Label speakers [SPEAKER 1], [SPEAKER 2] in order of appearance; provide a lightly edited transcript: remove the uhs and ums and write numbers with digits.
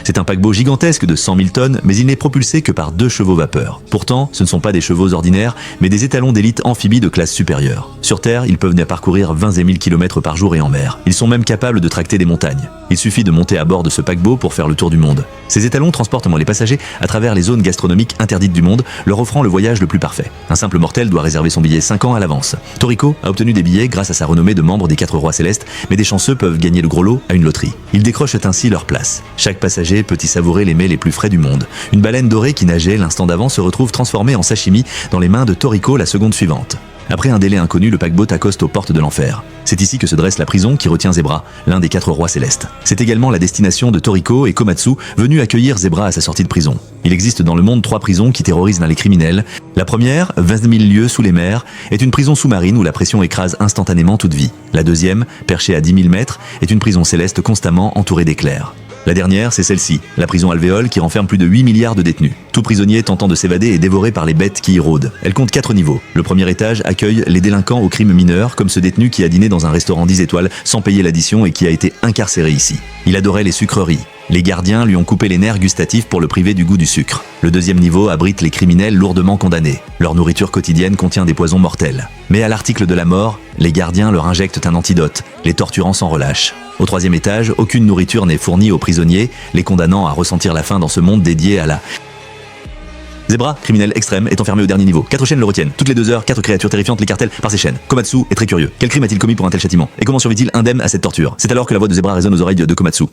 [SPEAKER 1] C'est un paquebot gigantesque de 100 000 tonnes, mais il n'est propulsé que par 2 chevaux vapeur. Pourtant, ce ne sont pas des chevaux ordinaires, mais des étalons d'élite amphibies de classe supérieure. Sur Terre, ils peuvent parcourir 20 000 km par jour et en mer. Ils sont même capables de tracter des montagnes. Il suffit de monter à bord de ce paquebot pour faire le tour du monde. Ces étalons transportent les passagers à travers les zones gastronomiques interdites du monde, leur offrant le voyage le plus parfait. Un simple mortel doit réserver son billet 5 ans à l'avance. Toriko a obtenu des billets grâce à sa renommée de membre des 4 rois célestes, mais des chanceux peuvent gagner le gros lot à une loterie. Ils décrochent ainsi leur place. Chaque passager peut y savourer les mets les plus frais du monde. Une baleine dorée qui nageait l'instant d'avant se retrouve transformée en sashimi dans les mains de Toriko la seconde suivante. Après un délai inconnu, le paquebot accoste aux portes de l'enfer. C'est ici que se dresse la prison qui retient Zebra, l'un des 4 rois célestes. C'est également la destination de Toriko et Komatsu, venus accueillir Zebra à sa sortie de prison. Il existe dans le monde 3 prisons qui terrorisent les criminels. La première, 20 000 lieues sous les mers, est une prison sous-marine où la pression écrase instantanément toute vie. La deuxième, perchée à 10 000 mètres, est une prison céleste constamment entourée d'éclairs. La dernière, c'est celle-ci, la prison alvéole qui renferme plus de 8 milliards de détenus. Tout prisonnier tentant de s'évader est dévoré par les bêtes qui y rôdent. Elle compte 4 niveaux. Le premier étage accueille les délinquants aux crimes mineurs, comme ce détenu qui a dîné dans un restaurant 10 étoiles sans payer l'addition et qui a été incarcéré ici. Il adorait les sucreries. Les gardiens lui ont coupé les nerfs gustatifs pour le priver du goût du sucre. Le deuxième niveau abrite les criminels lourdement condamnés. Leur nourriture quotidienne contient des poisons mortels. Mais à l'article de la mort, les gardiens leur injectent un antidote, les torturant sans relâche. Au troisième étage, aucune nourriture n'est fournie aux prisonniers, les condamnant à ressentir la faim dans ce monde dédié à la... Zebra, criminel extrême, est enfermé au dernier niveau. 4 chaînes le retiennent. Toutes les 2 heures, 4 créatures terrifiantes l'écartèlent par ces chaînes. Komatsu est très curieux. Quel crime a-t-il commis pour un tel châtiment? Et comment survit-il indemne à cette torture? C'est alors que la voix de Zebra résonne aux oreilles de Komatsu.